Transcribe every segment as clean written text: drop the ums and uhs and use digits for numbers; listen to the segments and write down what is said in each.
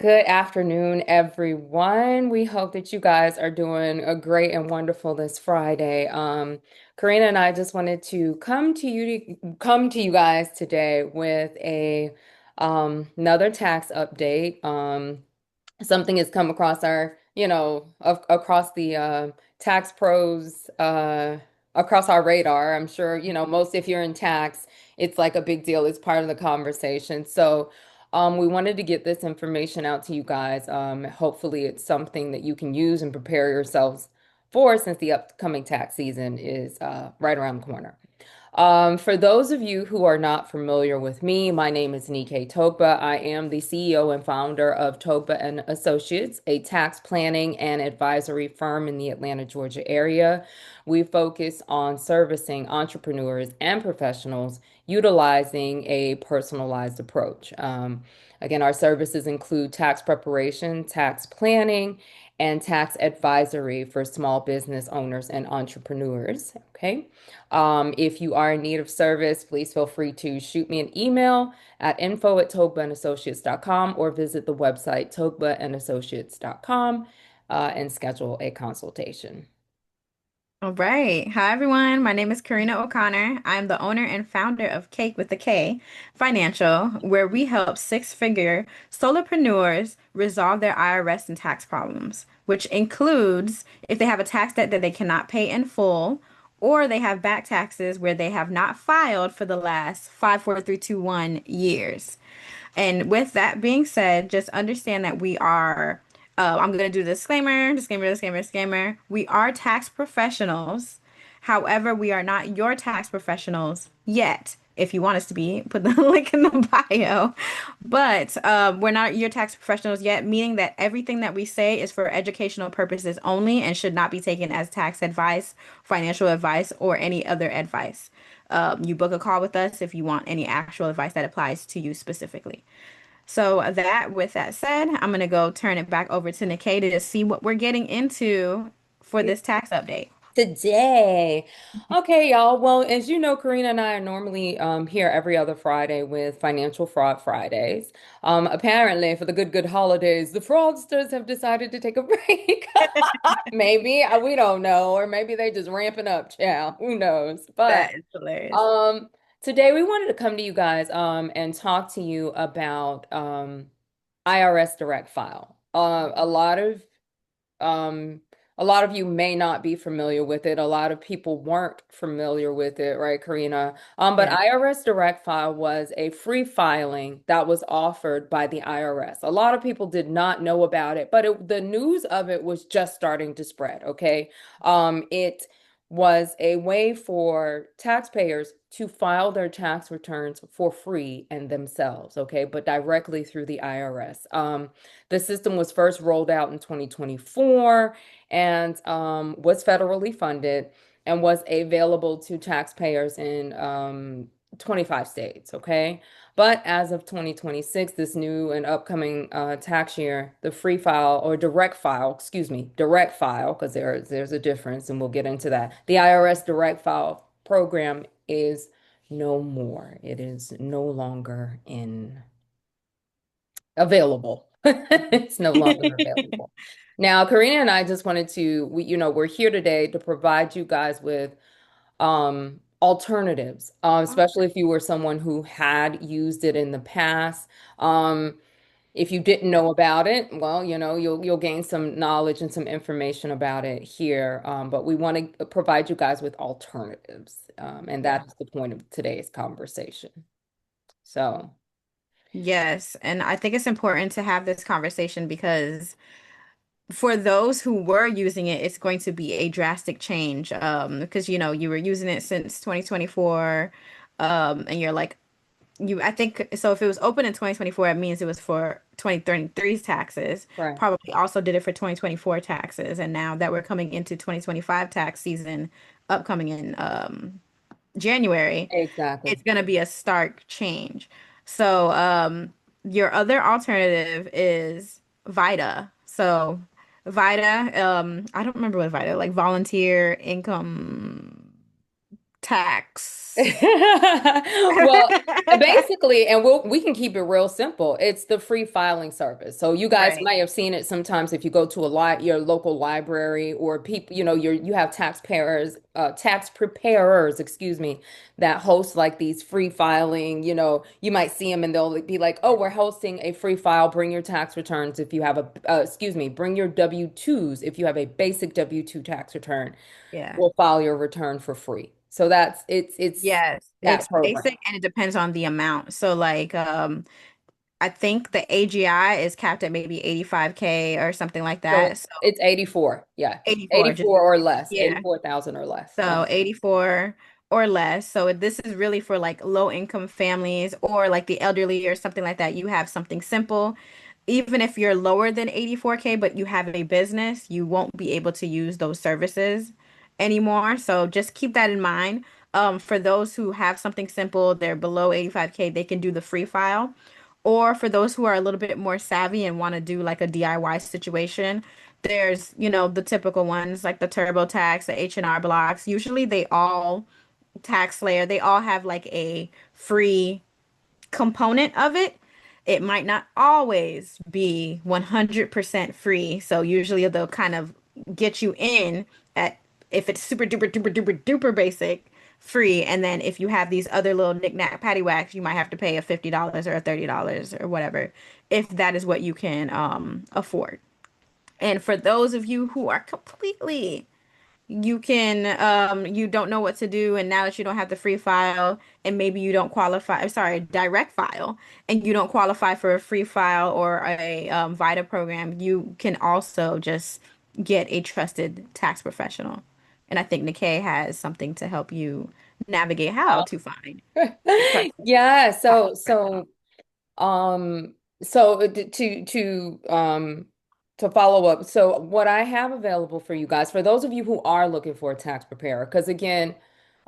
Good afternoon, everyone. We hope that you guys are doing a great and wonderful this Friday. Karina and I just wanted to come to you guys today with a another tax update. Something has come across our, across the tax pros, across our radar. I'm sure, most if you're in tax, it's like a big deal. It's part of the conversation. So, we wanted to get this information out to you guys. Hopefully, it's something that you can use and prepare yourselves for since the upcoming tax season is right around the corner. For those of you who are not familiar with me, my name is Nike Togba. I am the CEO and founder of Togba and Associates, a tax planning and advisory firm in the Atlanta, Georgia area. We focus on servicing entrepreneurs and professionals utilizing a personalized approach. Again, our services include tax preparation, tax planning, and tax advisory for small business owners and entrepreneurs. Okay. If you are in need of service, please feel free to shoot me an email at info@togbaandassociates.com or visit the website togbaandassociates.com and schedule a consultation. All right. Hi, everyone. My name is Karina O'Connor. I'm the owner and founder of Cake with a K Financial, where we help six-figure solopreneurs resolve their IRS and tax problems, which includes if they have a tax debt that they cannot pay in full, or they have back taxes where they have not filed for the last 5, 4, 3, 2, 1 years. And with that being said, just understand that I'm going to do disclaimer. We are tax professionals. However, we are not your tax professionals yet. If you want us to be, put the link in the bio. But we're not your tax professionals yet, meaning that everything that we say is for educational purposes only and should not be taken as tax advice, financial advice, or any other advice. You book a call with us if you want any actual advice that applies to you specifically. With that said, I'm gonna go turn it back over to Nikita to see what we're getting into for this tax update. Today. Okay, y'all. Well, as you know, Karina and I are normally here every other Friday with Financial Fraud Fridays. Apparently, for the good holidays, the fraudsters have decided to take a break. Maybe we don't know, or maybe they just ramping up, child. Who knows? But That is hilarious. um, today we wanted to come to you guys and talk to you about IRS Direct File. Um, a lot of you may not be familiar with it. A lot of people weren't familiar with it, right, Karina? But Yeah. IRS Direct File was a free filing that was offered by the IRS. A lot of people did not know about it, but the news of it was just starting to spread, okay? It was a way for taxpayers to file their tax returns for free and themselves, okay, but directly through the IRS. The system was first rolled out in 2024 and was federally funded and was available to taxpayers in 25 states, okay? But as of 2026, this new and upcoming tax year, the free file or direct file, excuse me, direct file, because there's a difference and we'll get into that. The IRS Direct File program is no more. It is no longer in available. It's no longer available. Now, Karina and I just wanted to, we're here today to provide you guys with alternatives, especially if you were someone who had used it in the past. If you didn't know about it, well, you'll gain some knowledge and some information about it here. But we want to provide you guys with alternatives, and Yeah. that is the point of today's conversation. So, Yes, and I think it's important to have this conversation because for those who were using it, it's going to be a drastic change. Because you were using it since 2024, and you're like, I think so. If it was open in 2024, it means it was for 2033's taxes. right, Probably also did it for 2024 taxes. And now that we're coming into 2025 tax season, upcoming in January, exactly. it's going to be a stark change. So, your other alternative is VITA. So, VITA, I don't remember what VITA, like volunteer income tax. Well, basically, and we can keep it real simple. It's the free filing service. So you guys Right. may have seen it sometimes if you go to a li your local library or people, you have tax preparers, excuse me, that host like these free filing, you might see them and they'll be like, "Oh, we're hosting a free file. Bring your tax returns if you have excuse me, bring your W-2s if you have a basic W-2 tax return. Yeah. We'll file your return for free." So it's Yes, that it's program. basic and it depends on the amount. So like I think the AGI is capped at maybe 85K or something like So that. So it's 84. Yeah. 84 just 84 or less. yeah. 84,000 or less. So 84 or less. So this is really for like low income families or like the elderly or something like that. You have something simple. Even if you're lower than 84K, but you have a business, you won't be able to use those services anymore. So just keep that in mind. For those who have something simple, they're below 85K, they can do the free file. Or for those who are a little bit more savvy and want to do like a DIY situation, there's, the typical ones like the TurboTax, the H&R blocks. Usually they all tax layer, they all have like a free component of it. It might not always be 100% free. So usually they'll kind of get you in at if it's super duper duper duper duper basic free. And then if you have these other little knick-knack paddywhacks, you might have to pay a $50 or a $30 or whatever, if that is what you can afford. And for those of you who are completely you don't know what to do, and now that you don't have the free file and maybe you don't qualify, sorry, direct file, and you don't qualify for a free file or a VITA program, you can also just get a trusted tax professional. And I think Nikkei has something to help you navigate how to find a trusted Yeah, tax so professional. so Um, to follow up, so what I have available for you guys, for those of you who are looking for a tax preparer, because again,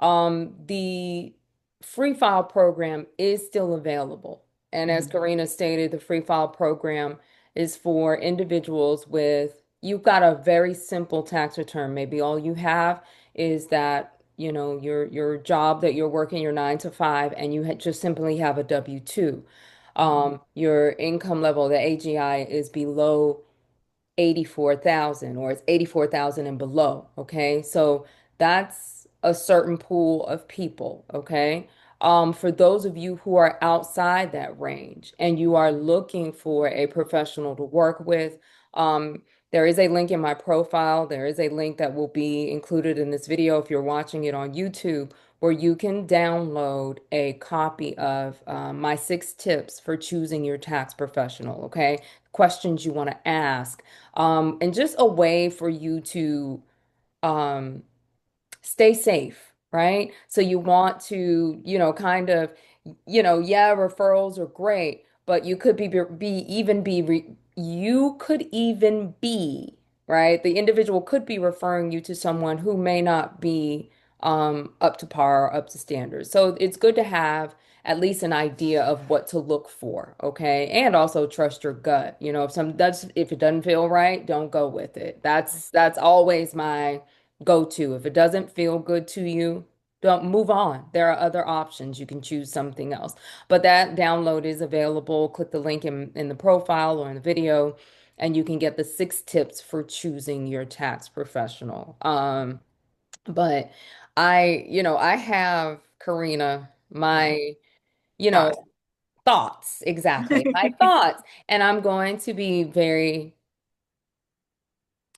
the free file program is still available. And as Mhm. Karina stated, the free file program is for individuals with, you've got a very simple tax return. Maybe all you have is that, your job that you're working, your 9 to 5, and you just simply have a W-2. Mhm. Your income level, the AGI is below 84,000 or it's 84,000 and below. Okay. So that's a certain pool of people. Okay. For those of you who are outside that range and you are looking for a professional to work with, there is a link in my profile. There is a link that will be included in this video if you're watching it on YouTube, where you can download a copy of my 6 tips for choosing your tax professional. Okay. Questions you want to ask, and just a way for you to um, stay safe, right? So you want to, kind of, yeah, referrals are great, but you could you could even be, right? The individual could be referring you to someone who may not be up to par or up to standards. So it's good to have at least an idea of what to look for, okay? And also trust your gut. If it doesn't feel right, don't go with it. That's always my go-to. If it doesn't feel good to you, don't move on. There are other options. You can choose something else. But that download is available. Click the link in the profile or in the video, and you can get the 6 tips for choosing your tax professional. But I have, Karina, Yeah. my, Thoughts. thoughts, exactly, my thoughts. And I'm going to be very,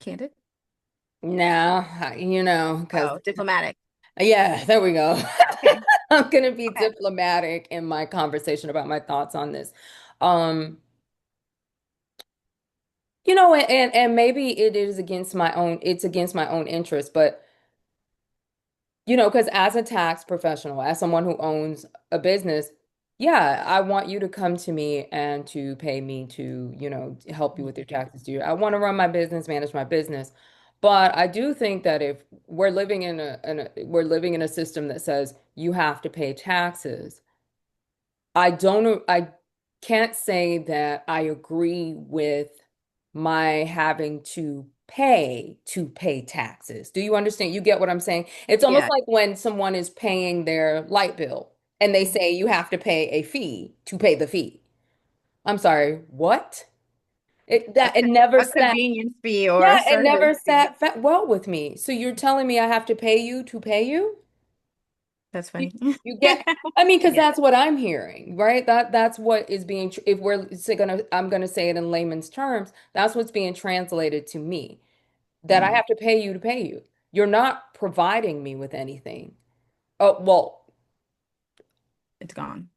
Candid? now, because Oh, diplomatic. yeah, there we go. Okay. I'm going to be Okay. diplomatic in my conversation about my thoughts on this. Um, and maybe it's against my own interest, but because as a tax professional, as someone who owns a business, yeah, I want you to come to me and to pay me to, help you with your taxes. I want to run my business, manage my business. But I do think that if we're living in a system that says you have to pay taxes, I can't say that I agree with my having to pay to pay taxes. Do you understand? You get what I'm saying? It's almost Yeah. like when someone is paying their light bill and they say you have to pay a fee to pay the fee. I'm sorry, what? It never A sat, convenience fee or a yeah, it service never fee. sat well with me. So you're telling me I have to pay you to pay you? That's You, funny. you get, I mean, because Yeah. that's what I'm hearing, right? That's what is being, if I'm gonna say it in layman's terms, that's what's being translated to me, that I Mm, have to pay you to pay you. You're not providing me with anything. Oh, well, it's gone.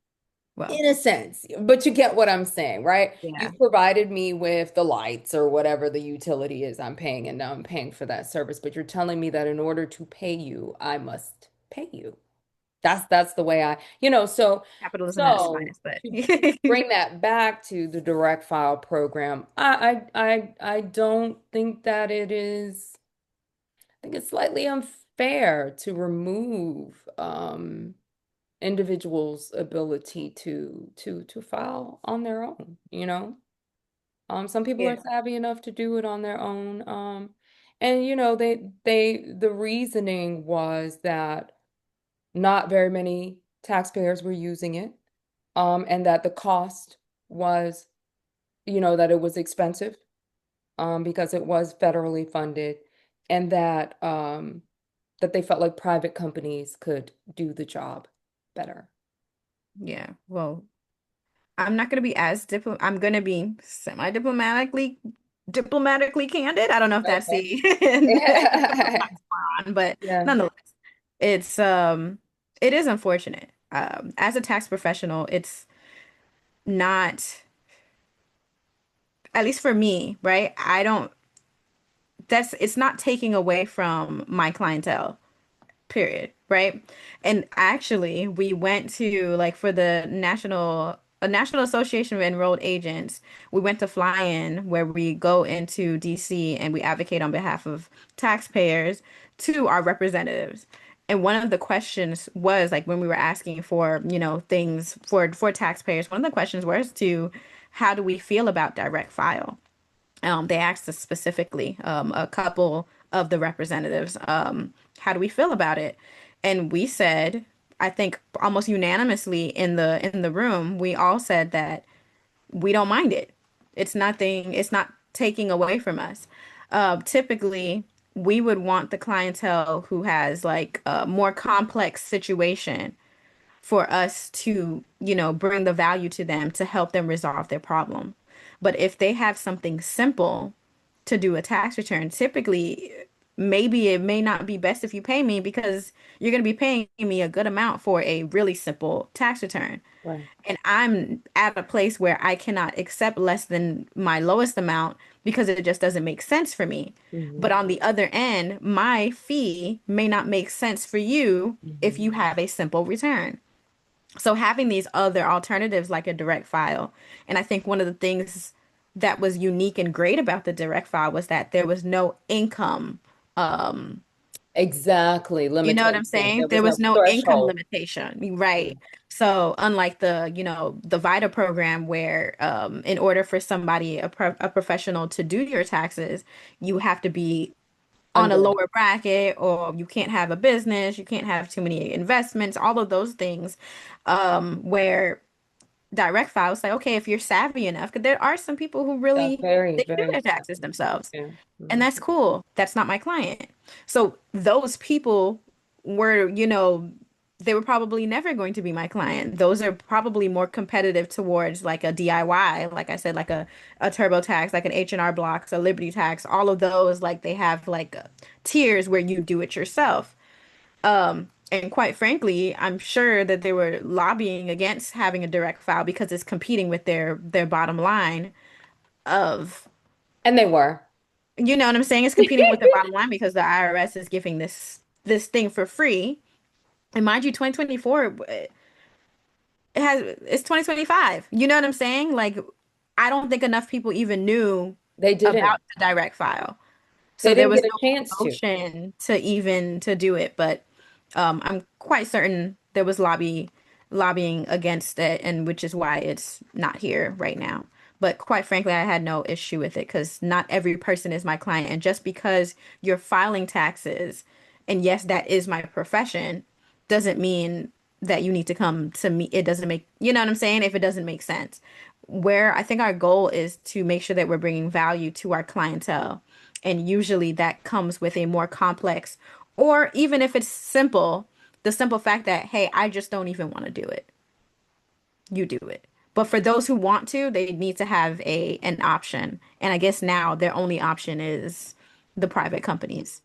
Well, in a sense, but you get what I'm saying, right? yeah. You've provided me with the lights or whatever the utility is I'm paying, and now I'm paying for that service, but you're telling me that in order to pay you, I must pay you. That's the way Capitalism at its so finest, but to bring that back to the direct file program, I don't think that it is. I think it's slightly unfair to remove individuals' ability to file on their own, you know? Some people yeah, are savvy enough to do it on their own. And the reasoning was that not very many taxpayers were using it, and that the cost was, that it was expensive, because it was federally funded, and that they felt like private companies could do the job better. yeah. Well, I'm not gonna be as I'm gonna be diplomatically candid. I don't know if that's Okay. the Yeah. on, but Yeah. nonetheless, it's it is unfortunate. As a tax professional, it's not, at least for me, right? I don't that's it's not taking away from my clientele, period, right? And actually, we went to, like, for the National Association of Enrolled Agents, we went to fly in where we go into DC and we advocate on behalf of taxpayers to our representatives. And one of the questions was, like, when we were asking for, things for taxpayers, one of the questions was to how do we feel about direct file? They asked us specifically, a couple of the representatives, how do we feel about it? And we said, I think almost unanimously in the room, we all said that we don't mind it. It's nothing, it's not taking away from us. Typically, we would want the clientele who has, like, a more complex situation for us to, bring the value to them to help them resolve their problem. But if they have something simple to do a tax return, typically, maybe it may not be best if you pay me because you're going to be paying me a good amount for a really simple tax return. Right. And I'm at a place where I cannot accept less than my lowest amount because it just doesn't make sense for me. But Hmm. on the other end, my fee may not make sense for you if Hmm. you have a simple return. So having these other alternatives like a direct file, and I think one of the things that was unique and great about the direct file was that there was no income. Um, Exactly. you know what I'm Limitation. saying? There was There was no no income threshold. limitation, right? So unlike the VITA program where, in order for somebody, a professional to do your taxes, you have to be on a Under. lower bracket, or you can't have a business, you can't have too many investments, all of those things, where direct files say, okay, if you're savvy enough, because there are some people who That's really, very, they can do very their taxes expensive. themselves, Yeah. and Mhm. that's cool. That's not my client. So those people were, they were probably never going to be my client. Those are probably more competitive towards, like, a DIY, like I said, like a TurboTax, like an H&R Blocks, a Liberty Tax, all of those, like, they have, like, tiers where you do it yourself. And quite frankly, I'm sure that they were lobbying against having a direct file because it's competing with their bottom line of, And they were. you know what I'm saying? It's competing with their bottom line because the IRS is giving this thing for free. And mind you, 2024, it's 2025. You know what I'm saying? Like, I don't think enough people even knew They didn't. about the direct file. They So there didn't was get a no chance to. promotion to even to do it, but I'm quite certain there was lobbying against it, and which is why it's not here right now. But quite frankly, I had no issue with it because not every person is my client. And just because you're filing taxes, and yes, that is my profession, doesn't mean that you need to come to me. It doesn't make, you know what I'm saying? If it doesn't make sense. Where I think our goal is to make sure that we're bringing value to our clientele. And usually that comes with a more complex, or even if it's simple, the simple fact that, hey, I just don't even want to do it. You do it. But for those who want to, they need to have a an option. And I guess now their only option is the private companies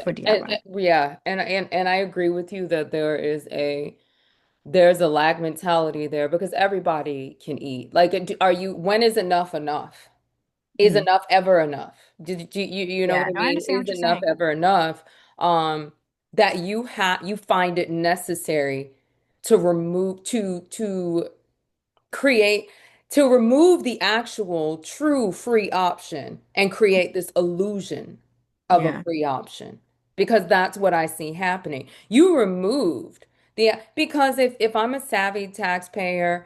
for DIY. Yeah, and I agree with you that there's a lag mentality there because everybody can eat. Like, are you, when is enough enough? Is Mhm. enough ever enough? You know what Yeah, I no, I mean? understand Is what you're enough saying. ever enough? That you find it necessary to create to remove the actual true free option and create this illusion of a Yeah. free option because that's what I see happening. You removed because if I'm a savvy taxpayer,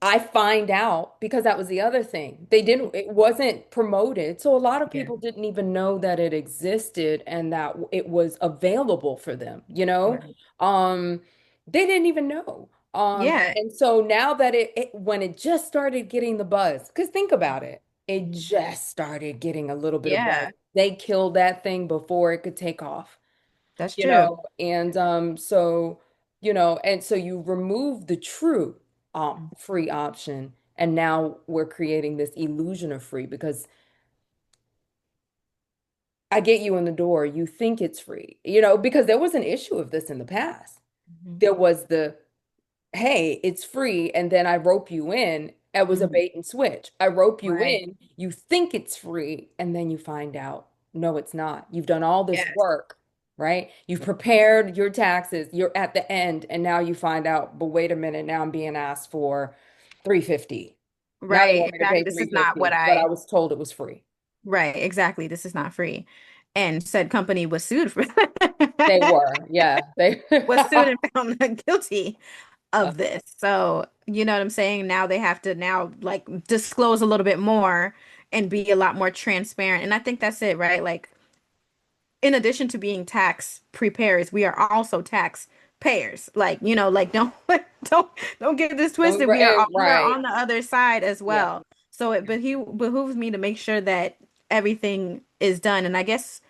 I find out because that was the other thing. It wasn't promoted. So a lot of Yeah. people didn't even know that it existed and that it was available for them, you know? Right. Um, they didn't even know. Yeah. And so now that when it just started getting the buzz, because think about it, it Mhm. just started getting a little bit of buzz. Yeah, They killed that thing before it could take off, that's true. and and so you remove the true free option, and now we're creating this illusion of free because I get you in the door, you think it's free, because there was an issue of this in the past. Mhm. There was the hey, it's free, and then I rope you in. It was a Mhm. bait and switch. I rope you Right. in, you think it's free, and then you find out, no, it's not. You've done all this Yes. work, right? You've prepared your taxes, you're at the end, and now you find out, but wait a minute, now I'm being asked for 350. Now they Right. want me to Exactly. pay This is not what 350, but I was told it was free. right. Exactly. This is not free. And said company was sued for They were, yeah. They was sued and found not guilty of this. So, you know what I'm saying? Now they have to now like disclose a little bit more and be a lot more transparent. And I think that's it, right? Like in addition to being tax preparers, we are also tax payers. Like, like don't don't get this twisted. We are right. on the other side as Yeah. well. So it behooves me to make sure that everything is done. And I guess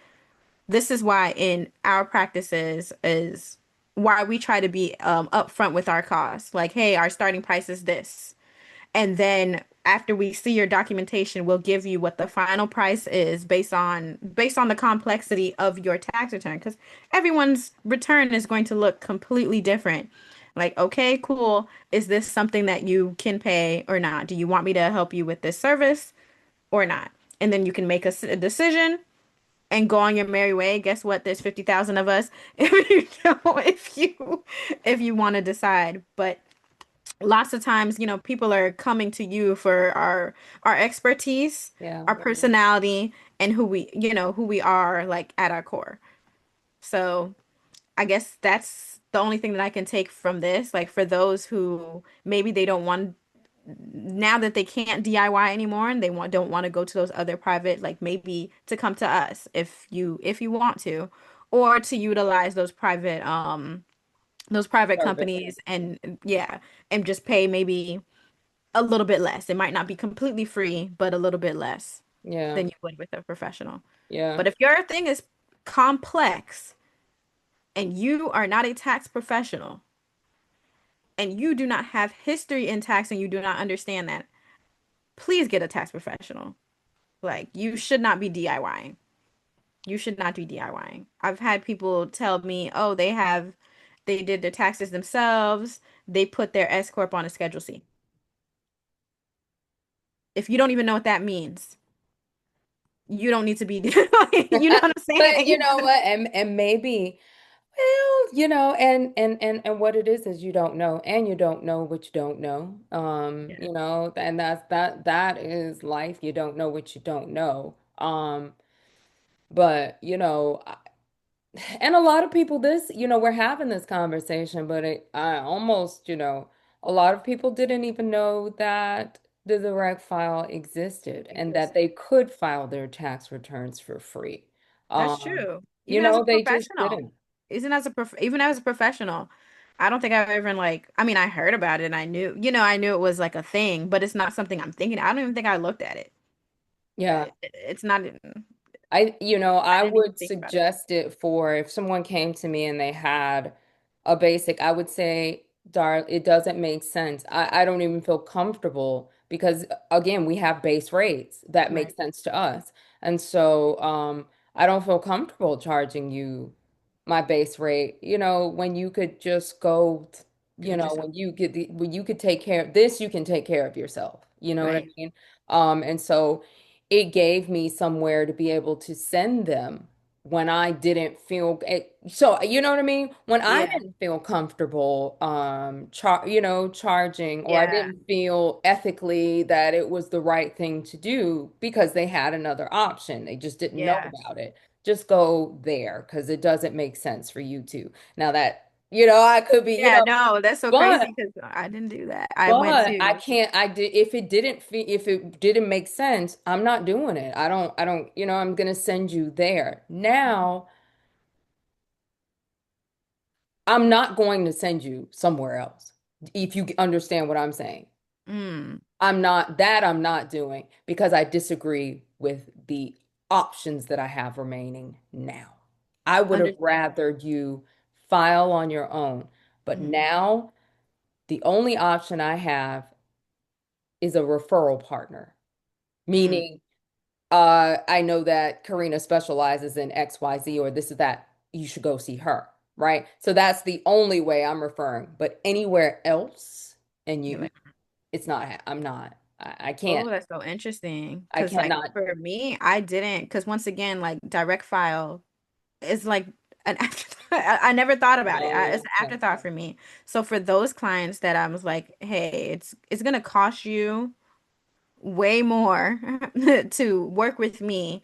this is why in our practices is why we try to be upfront with our costs. Like, hey, our starting price is this. And then after we see your documentation, we'll give you what the final price is based on the complexity of your tax return because everyone's return is going to look completely different. Like, okay, cool. Is this something that you can pay or not? Do you want me to help you with this service or not? And then you can make a decision and go on your merry way. Guess what? There's 50,000 of us if you want to decide. But lots of times, people are coming to you for our expertise, Yeah. our personality, and who we are like at our core. So I guess that's the only thing that I can take from this. Like for those who maybe they don't want now that they can't DIY anymore and they don't want to go to those other private, like maybe to come to us if you want to, or to utilize those private Service. companies and yeah, and just pay maybe a little bit less. It might not be completely free, but a little bit less Yeah. than you would with a professional. Yeah. But if your thing is complex and you are not a tax professional and you do not have history in tax and you do not understand that, please get a tax professional. Like you should not be DIYing. You should not be DIYing. I've had people tell me, "Oh, they did their taxes themselves. They put their S corp on a Schedule C." If you don't even know what that means, you don't need to be you know what I'm But saying? you know what? And maybe, well, and what it is you don't know, and you don't know what you don't know. Yeah. And that is life. You don't know what you don't know. But and a lot of people we're having this conversation, but I almost, a lot of people didn't even know that the direct file existed and that Existed. they could file their tax returns for free. That's Um, true. Even as a they just professional, didn't. even as a professional, I don't think I've even like, I mean, I heard about it and I knew, I knew it was like a thing, but it's not something I'm thinking. I don't even think I looked at it. Yeah. It's not, I I didn't even would think about it. suggest it for if someone came to me and they had a basic, I would say, Dar, it doesn't make sense. I don't even feel comfortable because again, we have base rates that make Right. sense to us. And so I don't feel comfortable charging you my base rate, when you could just go, Do it yourself. when you could take care of this, you can take care of yourself. You know what I Right. mean? And so it gave me somewhere to be able to send them when I didn't feel it. So, you know what I mean? When I Yeah. didn't feel comfortable charging, or I Yeah. didn't feel ethically that it was the right thing to do because they had another option. They just didn't know Yeah. about it. Just go there because it doesn't make sense for you to. Now that, I could be, Yeah, no, that's so but crazy because I didn't do that. I went but I to, can't, I did, if it didn't make sense, I'm not doing it. I don't, I'm gonna send you there. Now, I'm not going to send you somewhere else. If you understand what I'm saying. mm, I'm not doing because I disagree with the options that I have remaining now. I would have understandable. rather you file on your own, but Mm, now the only option I have is a referral partner, mm, meaning I know that Karina specializes in XYZ or this or that. You should go see her, right? So that's the only way I'm referring. But anywhere else, and you're like, it's not, I'm not, I can't, oh, that's so interesting. I Because, like, cannot. for me, I didn't. Because, once again, like, direct file is like an afterthought. I never thought about it. It's Oh, an okay. afterthought for me. So, for those clients that I was like, hey, it's going to cost you way more to work with me,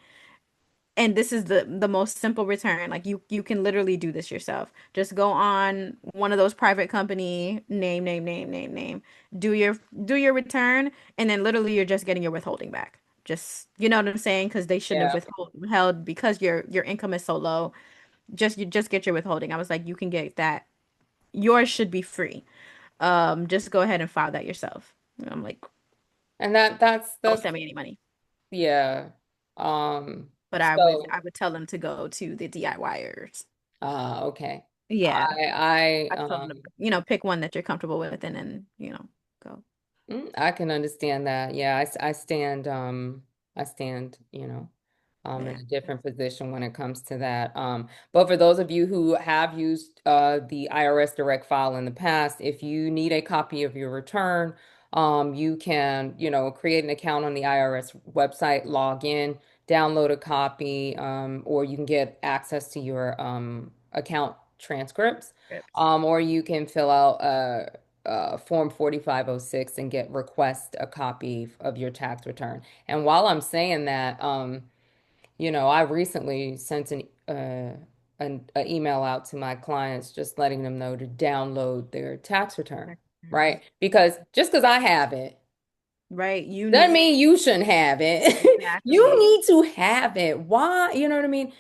and this is the most simple return. Like, you can literally do this yourself. Just go on one of those private company, name, do your do your return, and then literally you're just getting your withholding back. Just, you know what I'm saying? Because they shouldn't have Yeah. withheld because your income is so low. Just, you just get your withholding. I was like, you can get that. Yours should be free. Just go ahead and file that yourself. And I'm like, And that's, don't send me any money. yeah. Um, But so, I would tell them to go to the DIYers. okay. Yeah. I told them to, Um, pick one that you're comfortable with and then, go. I can understand that. Yeah, I stand, in Yeah. a different position when it comes to that. But for those of you who have used the IRS Direct File in the past, if you need a copy of your return, you can, create an account on the IRS website, log in, download a copy, or you can get access to your account transcripts, Scripts. or you can fill out Form 4506 and get request a copy of your tax return. And while I'm saying that, I recently sent an email out to my clients just letting them know to download their tax return, Returns. right? Because just because I have it Right. You doesn't need mean you shouldn't have it. You exactly. need to have it. Why? You know what I mean?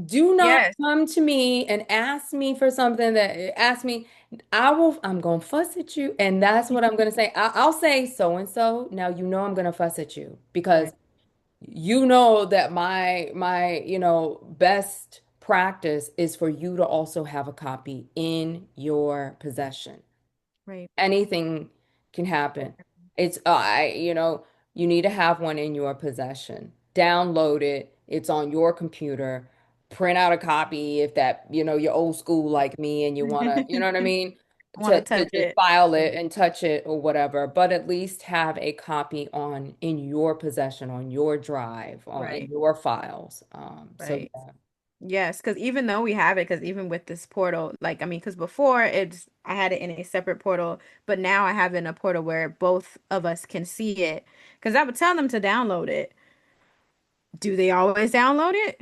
Do not Yes. come to me and ask me for something that ask me. I'm gonna fuss at you, and that's what I'm gonna say. I'll say so and so. Now you know I'm gonna fuss at you because Right. you know that my best practice is for you to also have a copy in your possession. Right. Anything can happen. It's you need to have one in your possession. Download it. It's on your computer. Print out a copy if that, you're old school like me and you want to, you know what I mean? Want to To touch just it. file it Right. and touch it or whatever, but at least have a copy on in your possession, on your drive, in Right. your files. So Right. yeah. Yes, because even though we have it, because even with this portal, like, I mean, because before I had it in a separate portal, but now I have it in a portal where both of us can see it. Because I would tell them to download it. Do they always download it?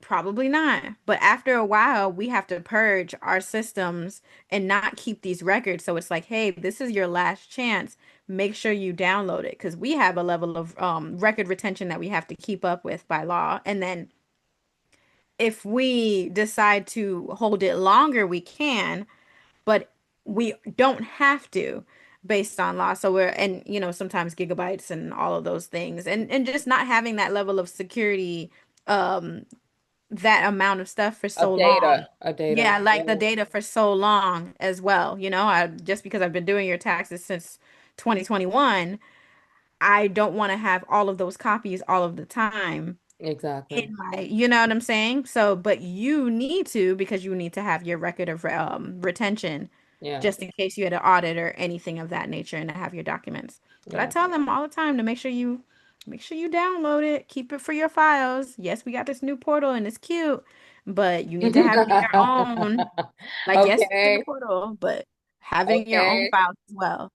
Probably not. But after a while, we have to purge our systems and not keep these records. So it's like, hey, this is your last chance. make sure you download it because we have a level of record retention that we have to keep up with by law. And then if we decide to hold it longer, we can, but we don't have to based on law. So we're, and sometimes gigabytes and all of those things, and just not having that level of security, um, that amount of stuff for so Of long. data, of data. Yeah, like the Yeah, data for so long as well. I just because I've been doing your taxes since 2021, I don't want to have all of those copies all of the time in exactly. my, you know what I'm saying? So, but you need to because you need to have your record of retention Yeah, just in case you had an audit or anything of that nature and to have your documents. But I yeah. tell them all the time to make sure you download it, keep it for your files. Yes, we got this new portal and it's cute, but you need to have it in your own. Like, yes, it's in the Okay, portal, but have it in your own okay. files as well.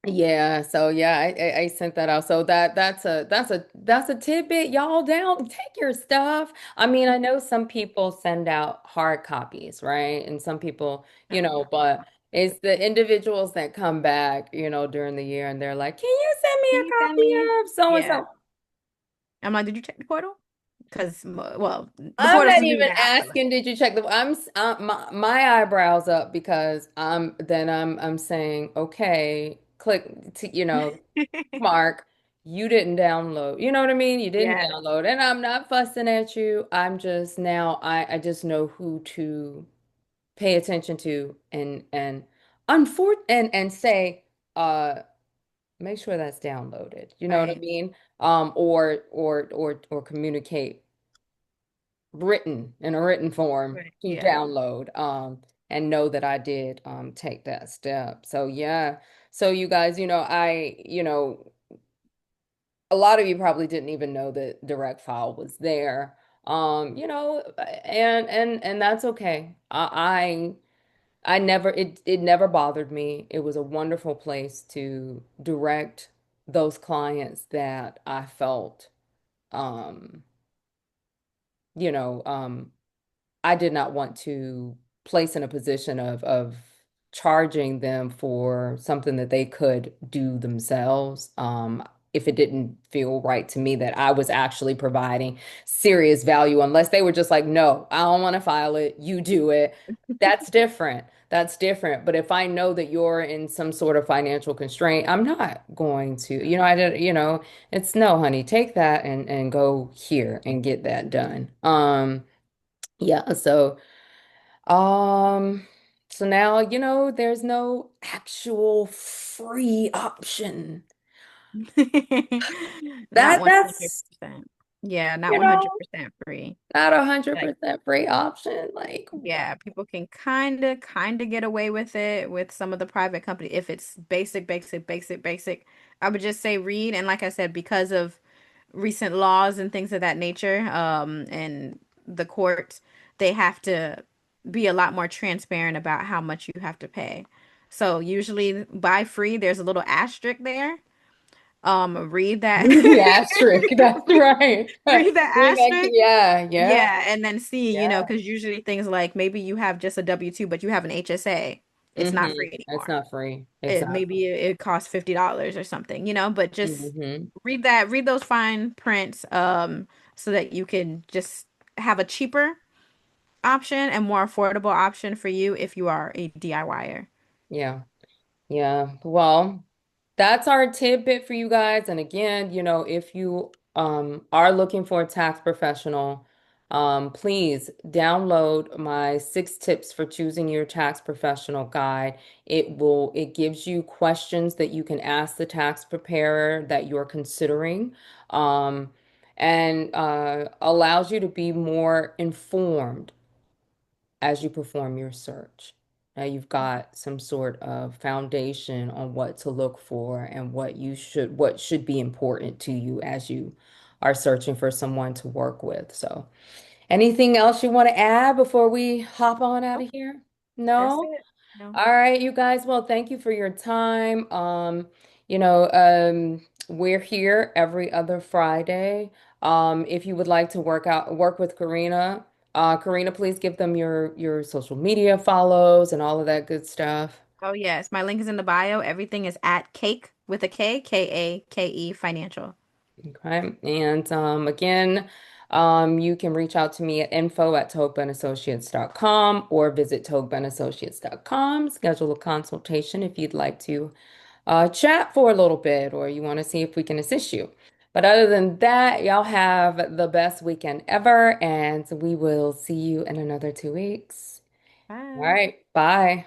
Yeah, so yeah, I sent that out. So that's a tidbit. Y'all down, take your stuff. I mean, I know some people send out hard copies, right? And some people, Oh yeah. but it's the individuals that come back, during the year and they're like, "Can you send me Can a you send copy me? of so and Yeah. so?" I'm like, did you check the portal? Because, well, the I'm portal's not new even now. So asking, did you check my eyebrows up because I'm saying, okay, click to, Mark, you didn't download. You know what I mean? You didn't yes, download. And I'm not fussing at you. I'm just now I just know who to pay attention to and say, uh, make sure that's downloaded. You know what I right, mean? Or communicate written in a written form right, to yeah. download and know that I did take that step. So yeah. So you guys, a lot of you probably didn't even know that direct file was there. And that's okay. I never it never bothered me. It was a wonderful place to direct those clients that I felt um you know I did not want to place in a position of charging them for something that they could do themselves. If it didn't feel right to me that I was actually providing serious value, unless they were just like, no, I don't want to file it, you do it. That's different. That's different. But if I know that you're in some sort of financial constraint, I'm not going to, it's no, honey, take that and go here and get that done. Yeah, um, so now, there's no actual free option. Not That's, 100%. Yeah, not you know, 100% free. not a hundred Like, percent free option. Like, yeah, people can kind of get away with it with some of the private company if it's basic, basic, basic, basic. I would just say read, and like I said, because of recent laws and things of that nature, and the courts, they have to be a lot more transparent about how much you have to pay. So usually by free, there's a little asterisk there. Read that. read the asterisk. That's right. Read the Read that. asterisk. Yeah, yeah, Yeah, and then see, yeah. because usually things like maybe you have just a W-2, but you have an HSA. It's not free It's anymore. not free. It Exactly. maybe it costs $50 or something, but just Hmm. read those fine prints, so that you can just have a cheaper option and more affordable option for you if you are a DIYer. Yeah. Yeah. Well, that's our tidbit for you guys. And again, if you are looking for a tax professional, please download my 6 tips for choosing your tax professional guide. It gives you questions that you can ask the tax preparer that you're considering, and allows you to be more informed as you perform your search. Now you've got some sort of foundation on what to look for and what should be important to you as you are searching for someone to work with. So, anything else you want to add before we hop on out Nope, of here? that's No? it. No. All right, you guys. Well, thank you for your time. We're here every other Friday. If you would like to work with Karina, Karina, please give them your social media follows and all of that good stuff. Oh yes, my link is in the bio. Everything is at Cake with a K, Kake Financial. Okay. And again, you can reach out to me at info@togbenassociates.com or visit togbenassociates.com. Schedule a consultation if you'd like to chat for a little bit or you want to see if we can assist you. But other than that, y'all have the best weekend ever, and we will see you in another 2 weeks. All Bye. right. Bye.